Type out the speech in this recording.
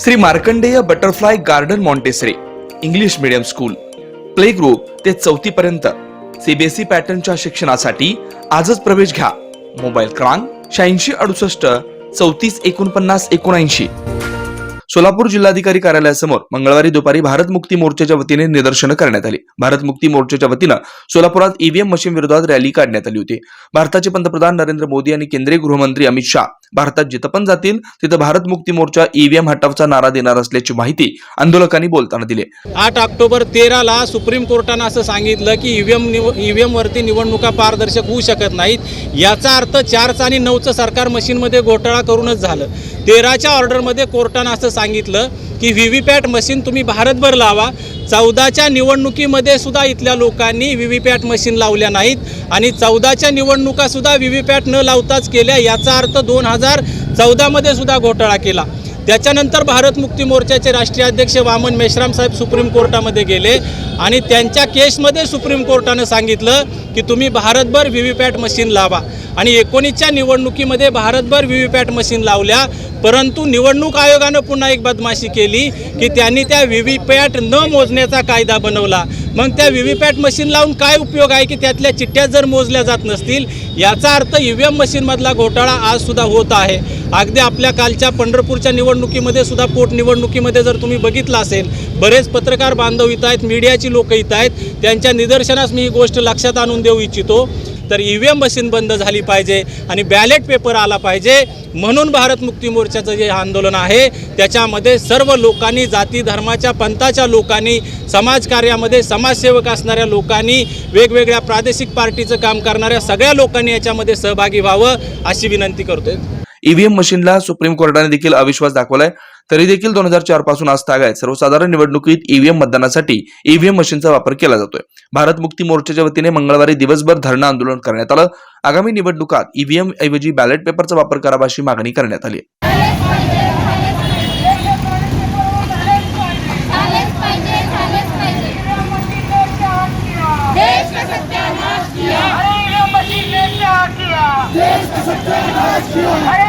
Shri Markandeya butterfly garden Montessori English medium school play group ते 4थी पर्यंत सीबीएसई पॅटर्नच्या शिक्षणासाठी आजच प्रवेश घ्या. मोबाईल क्रमांक 8668 34 49 79. सोलापूर जिल्हाधिकारी कार्यालयासमोर मंगळवारी दुपारी भारत मुक्ती मोर्चाच्या वतीने निदर्शनं करण्यात आली. भारत मुक्ती मोर्चाच्या वतीनं सोलापुरात ईव्हीएम मशीन विरोधात रॅली काढण्यात आली होती. भारताचे पंतप्रधान नरेंद्र मोदी आणि केंद्रीय गृहमंत्री अमित शाह भारतात जिथं पण जातील तिथं भारत मुक्ती मोर्चा ईव्हीएम हटावचा नारा देणार असल्याची माहिती आंदोलकांनी बोलताना दिली. 8 ऑक्टोबर 13 ला सुप्रीम कोर्टानं असं सांगितलं की ईव्हीएम वरती निवडणुका पारदर्शक होऊ शकत नाहीत. याचा अर्थ 4चं आणि 9चं सरकार मशीनमध्ये घोटाळा करूनच झालं. 13च्या ऑर्डरमध्ये कोर्टानं असं सांगितलं की व्हीव्हीपॅट मशीन तुम्ही भारतभर लावा. 14च्या निवडणुकीमध्ये सुद्धा इथल्या लोकांनी व्हीव्हीपॅट मशीन लावल्या नाहीत आणि 14च्या निवडणुका सुद्धा व्हीव्हीपॅट न लावताच केल्या. याचा अर्थ 2014 मध्ये सुद्धा घोटाळा केला. त्याच्यानंतर भारत मुक्ती मोर्चाचे राष्ट्रीय अध्यक्ष वामन मेश्राम साहेब सुप्रीम कोर्टामध्ये गेले आणि त्यांच्या केसमध्ये सुप्रीम कोर्टानं सांगितलं की तुम्ही भारतभर व्हीव्हीपॅट मशीन लावा. आणि 19च्या निवडणुकीमध्ये भारतभर व्हीव्हीपॅट मशीन लावल्या, परंतु निवडणूक आयोगानं पुन्हा एक बदमाशी केली की त्यांनी त्या व्हीव्हीपॅट न मोजण्याचा कायदा बनवला. मग त्या व्हीव्हीपॅट मशीन लावून काय उपयोग आहे की त्यातल्या चिठ्ठ्या जर मोजल्या जात नसतील. याचा अर्थ ईव्हीएम मशीनमधला घोटाळा आज सुद्धा होत आहे. अगदी आपल्या कालच्या पंढरपूरच्या निवडणुकीमध्ये सुद्धा पोटनिवडणुकीमध्ये जर तुम्ही बघितलं असेल, बरेच पत्रकार बांधव इथं आहेत, मीडियाची लोक इथं आहेत. त्यांच्या निदर्शनास मी ही गोष्ट लक्षात आणून देऊ इच्छितो. तर ईव्हीएम मशीन बंद झाली पाहिजे आणि बॅलेट पेपर आला पाहिजे. म्हणून भारत मुक्ती मोर्चाचं जे आंदोलन आहे त्याच्यामध्ये सर्व लोकांनी, जाती धर्माच्या पंथाच्या लोकांनी, समाजकार्यामध्ये समाजसेवक असणाऱ्या लोकांनी, वेगवेगळ्या प्रादेशिक पार्टीचं काम करणाऱ्या सगळ्या लोकांनी याच्यामध्ये सहभागी व्हावं अशी विनंती करतोय. ईव्हीएम मशीनला सुप्रीम कोर्टाने देखील अविश्वास दाखवलाय. तरी देखील 2004 पासून आज तागायत सर्वसाधारण निवडणुकीत ईव्हीएम मतदानासाठी ईव्हीएम मशीनचा वापर केला जातोय. भारत मुक्ती मोर्चाच्या वतीने मंगळवारी दिवसभर धरणं आंदोलन करण्यात आलं. आगामी निवडणुकात ईव्हीएम ऐवजी बॅलेट पेपरचा वापर करावा अशी मागणी करण्यात आली. देश का सत्यानाश किया